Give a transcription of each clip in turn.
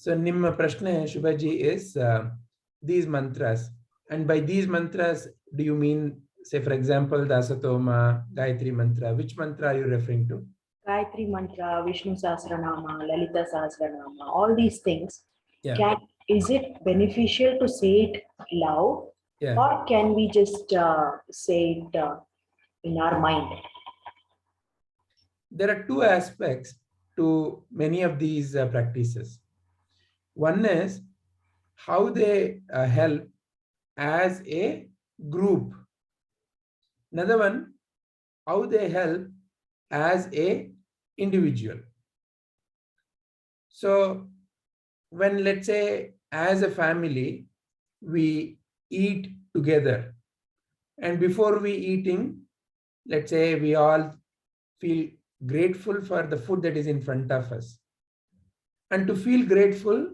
So Nimma Prashna, Shubhaji, is these mantras. And by these mantras, do you mean, say, for example, the Asatoma, Gayatri mantra? Which mantra are you referring to? Gayatri mantra, Vishnu Sahasranama, Lalita Sahasranama, all these things. Yeah. Is it beneficial to say it loud, Yeah. or can we just say it in our mind? There are two aspects to many of these practices. One is how they help as a group. Another one, how they help as a individual. So when, let's say, as a family, we eat together, and before we eating, let's say we all feel grateful for the food that is in front of us. And to feel grateful,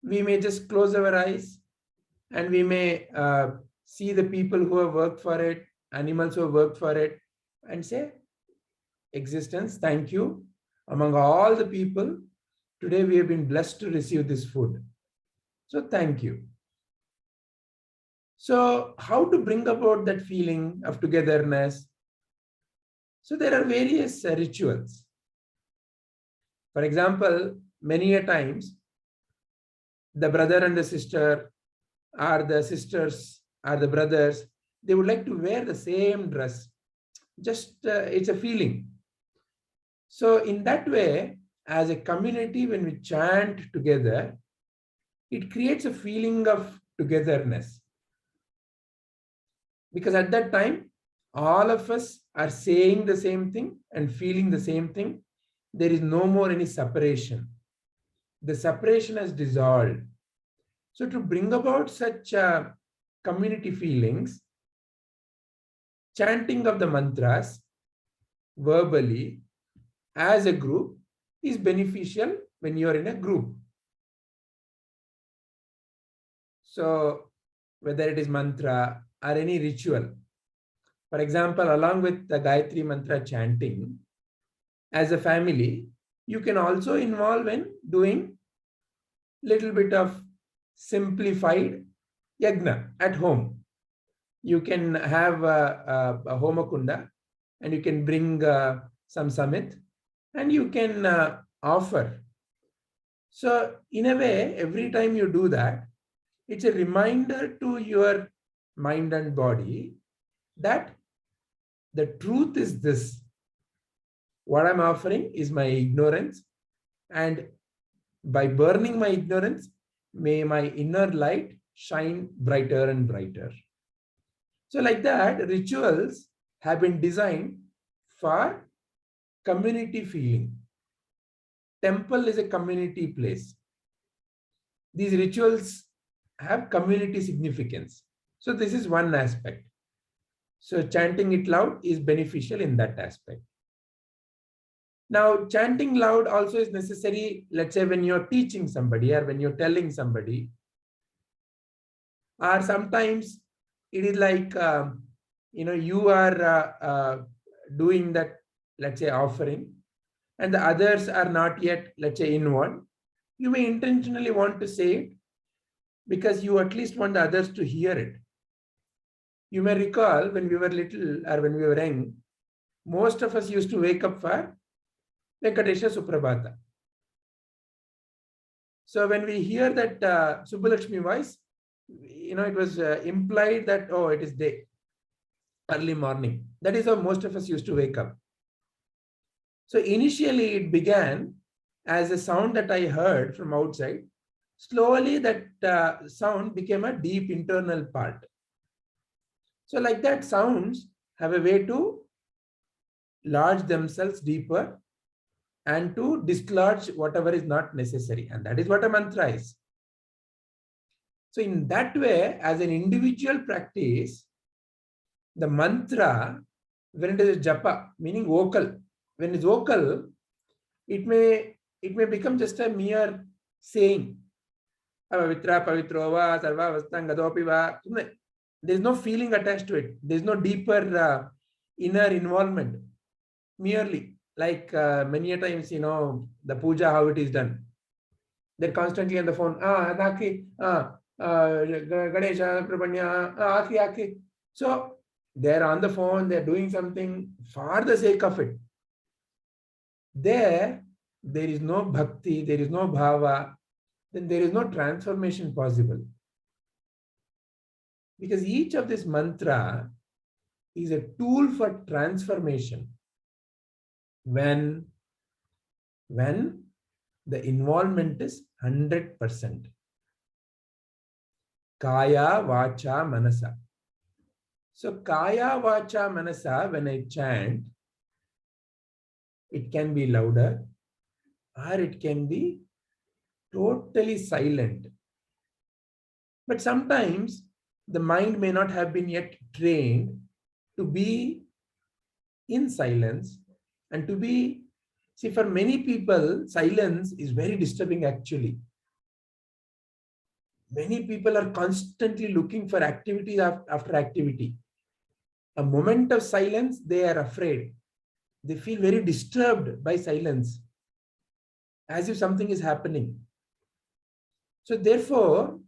we may just close our eyes and we may see the people who have worked for it, animals who have worked for it, and say, existence, thank you. Among all the people, today we have been blessed to receive this food. So thank you. So how to bring about that feeling of togetherness? So there are various rituals. For example, many a times, the brother and the sister, or the sisters, or the brothers, they would like to wear the same dress. Just it's a feeling. So in that way, as a community, when we chant together, it creates a feeling of togetherness. Because at that time, all of us are saying the same thing and feeling the same thing. There is no more any separation. The separation has dissolved. So to bring about such community feelings, chanting of the mantras verbally as a group is beneficial when you are in a group. So whether it is mantra or any ritual, for example, along with the Gayatri mantra chanting, as a family, you can also involve in doing little bit of simplified yagna at home. You can have a homakunda and you can bring some samit and you can offer. So in a way, every time you do that, it's a reminder to your mind and body that the truth is this. What I'm offering is my ignorance, and by burning my ignorance, may my inner light shine brighter and brighter. So like that, rituals have been designed for community feeling. Temple is a community place. These rituals have community significance. So this is one aspect. So chanting it loud is beneficial in that aspect. Now, chanting loud also is necessary, let's say when you're teaching somebody or when you're telling somebody, or sometimes it is like, you are doing that, let's say, offering, and the others are not yet, let's say, involved. You may intentionally want to say it because you at least want the others to hear it. You may recall when we were little or when we were young, most of us used to wake up for Venkatesha Suprabhata. So when we hear that Subbalakshmi voice, it was implied that, oh, it is day, early morning. That is how most of us used to wake up. So initially it began as a sound that I heard from outside. Slowly that sound became a deep internal part. So like that, sounds have a way to lodge themselves deeper and to dislodge whatever is not necessary. And that is what a mantra is. So in that way, as an individual practice, the mantra, when it is japa, meaning vocal, when it's vocal, it may become just a mere saying. Avavitra, pavitrova, sarva, vastangadopiva. There's no feeling attached to it. There's no deeper inner involvement. Merely like many a times, the puja, how it is done. They're constantly on the phone. Ganesha, Prabhanya, Aki. So they're on the phone, they're doing something for the sake of it. There is no bhakti, there is no bhava, then there is no transformation possible. Because each of this mantra is a tool for transformation. When the involvement is 100%. Kaya, Vacha, Manasa. So Kaya, Vacha, Manasa, when I chant, it can be louder or it can be totally silent. But sometimes the mind may not have been yet trained to be in silence and to be, see, for many people, silence is very disturbing actually. Many people are constantly looking for activity after activity. A moment of silence, they are afraid. They feel very disturbed by silence, as if something is happening. So therefore,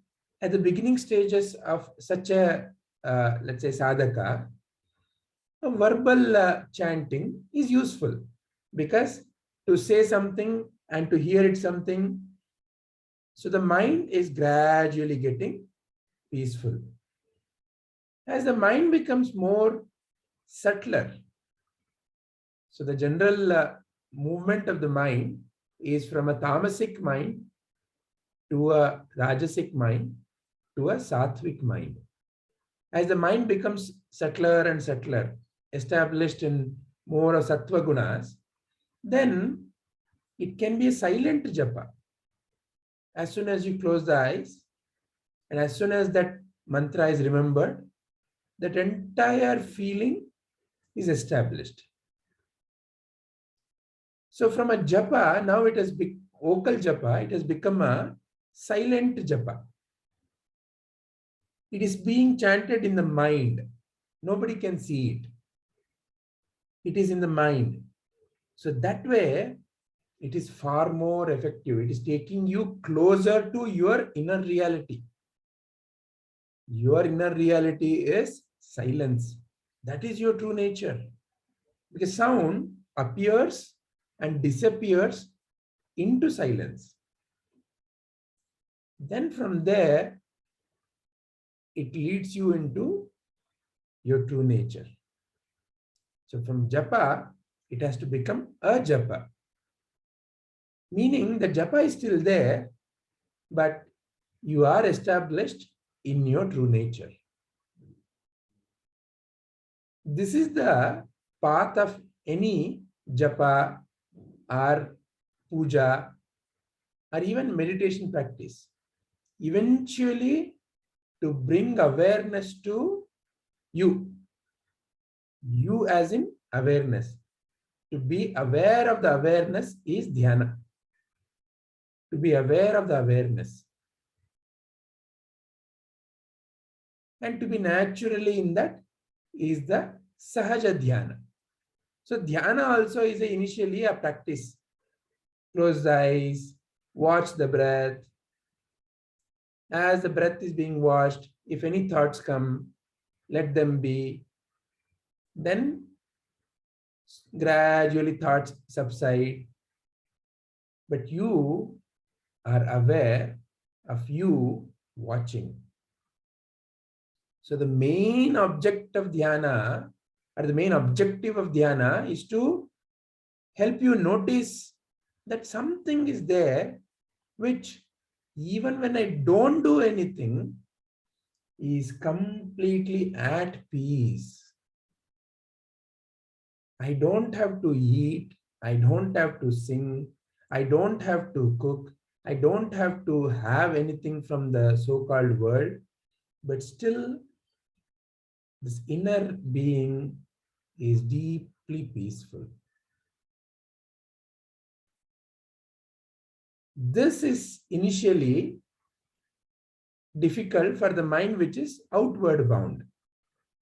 at the beginning stages of such a, let's say, sadhaka, a verbal chanting is useful, because to say something and to hear it something, so the mind is gradually getting peaceful. As the mind becomes more subtler, so the general movement of the mind is from a tamasic mind to a rajasic mind to a sattvic mind. As the mind becomes subtler and subtler, established in more of sattva gunas, then it can be a silent japa. As soon as you close the eyes, and as soon as that mantra is remembered, that entire feeling is established. So from a japa, now it has become vocal japa, it has become a silent japa. It is being chanted in the mind. Nobody can see it. It is in the mind. So that way, it is far more effective. It is taking you closer to your inner reality. Your inner reality is silence. That is your true nature. Because sound appears and disappears into silence. Then from there, it leads you into your true nature. So from japa, it has to become a japa. Meaning the japa is still there, but you are established in your true nature. This is the path of any japa or puja or even meditation practice. Eventually, to bring awareness to you. You as in awareness. To be aware of the awareness is dhyana. To be aware of the awareness. And to be naturally in that is the sahaja dhyana. So dhyana also is initially a practice. Close the eyes, watch the breath. As the breath is being watched, if any thoughts come, let them be. Then gradually thoughts subside. But you are aware of you watching. So the main object of dhyana, or the main objective of dhyana, is to help you notice that something is there which, even when I don't do anything, is completely at peace. I don't have to eat, I don't have to sing, I don't have to cook, I don't have to have anything from the so-called world, but still this inner being is deeply peaceful. This is initially difficult for the mind which is outward bound.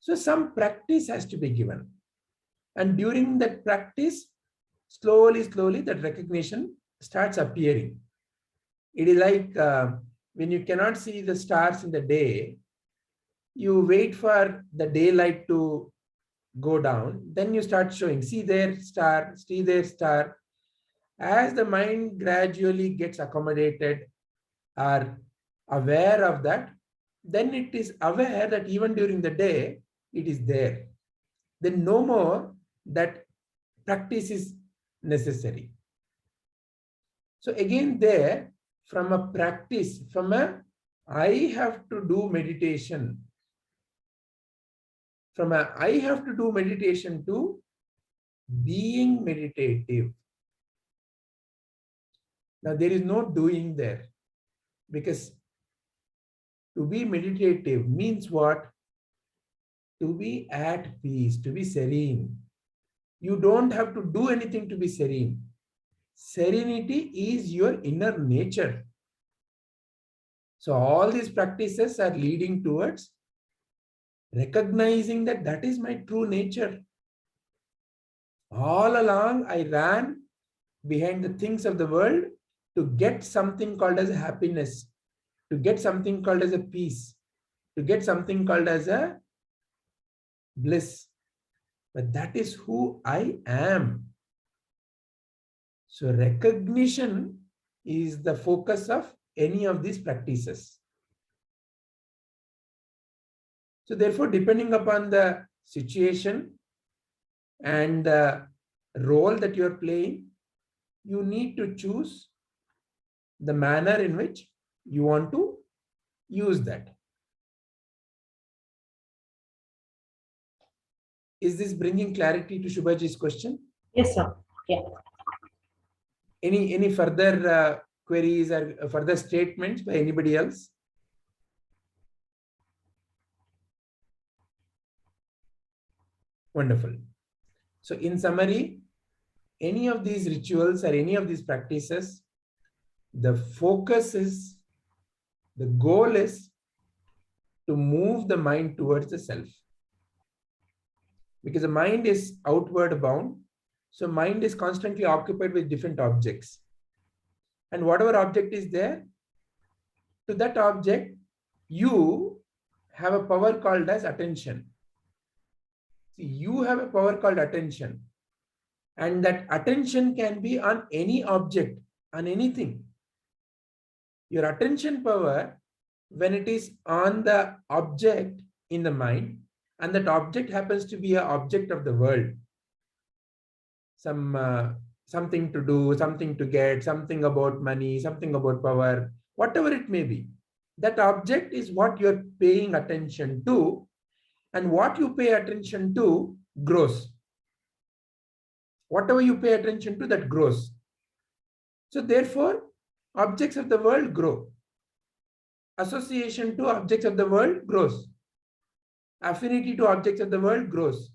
So some practice has to be given. And during that practice, slowly, that recognition starts appearing. It is like when you cannot see the stars in the day, you wait for the daylight to go down, then you start showing, see there star, see there star. As the mind gradually gets accommodated or aware of that, then it is aware that even during the day, it is there. Then no more that practice is necessary. So again there, from a practice, from a I have to do meditation, from a I have to do meditation to being meditative. Now there is no doing there, because to be meditative means what? To be at peace, to be serene. You don't have to do anything to be serene. Serenity is your inner nature. So all these practices are leading towards recognizing that that is my true nature. All along, I ran behind the things of the world to get something called as happiness, to get something called as a peace, to get something called as a bliss. But that is who I am. So recognition is the focus of any of these practices. So therefore, depending upon the situation and the role that you are playing, you need to choose the manner in which you want to use that. Is this bringing clarity to Shubhaji's question? Yes, sir. Yeah. Any further queries or further statements by anybody else? Wonderful. So in summary, any of these rituals or any of these practices, the focus is, the goal is to move the mind towards the self. Because the mind is outward bound. So mind is constantly occupied with different objects. And whatever object is there, to that object, you have a power called as attention. See, you have a power called attention. And that attention can be on any object, on anything. Your attention power, when it is on the object in the mind, and that object happens to be an object of the world, something to do, something to get, something about money, something about power, whatever it may be, that object is what you're paying attention to, and what you pay attention to grows. Whatever you pay attention to, that grows. So therefore, objects of the world grow. Association to objects of the world grows. Affinity to objects of the world grows.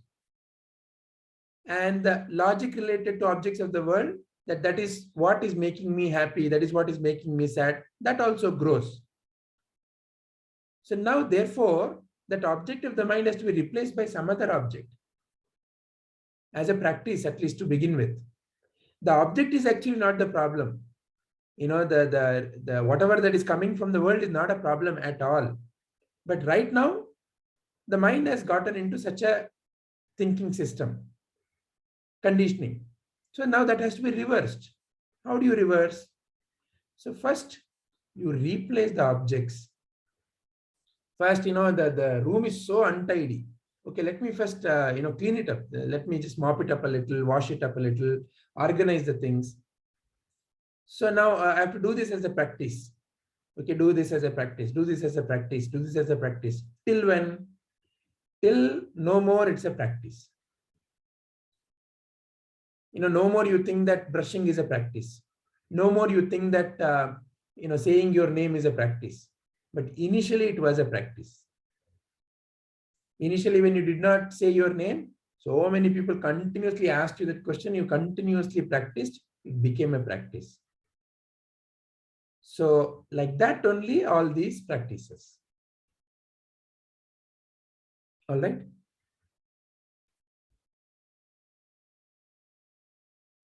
And the logic related to objects of the world, that is what is making me happy, that is what is making me sad, that also grows. So now, therefore, that object of the mind has to be replaced by some other object as a practice, at least to begin with. The object is actually not the problem. You know, the whatever that is coming from the world is not a problem at all. But right now, the mind has gotten into such a thinking system, conditioning. So now that has to be reversed. How do you reverse? So first, you replace the objects. First, the room is so untidy. Okay, let me first, clean it up. Let me just mop it up a little, wash it up a little, organize the things. So now I have to do this as a practice. Okay, do this as a practice, do this as a practice, do this as a practice. Till when? Till no more it's a practice. No more you think that brushing is a practice. No more you think that, saying your name is a practice. But initially it was a practice. Initially, when you did not say your name, so many people continuously asked you that question, you continuously practiced, it became a practice. So like that only all these practices. All right.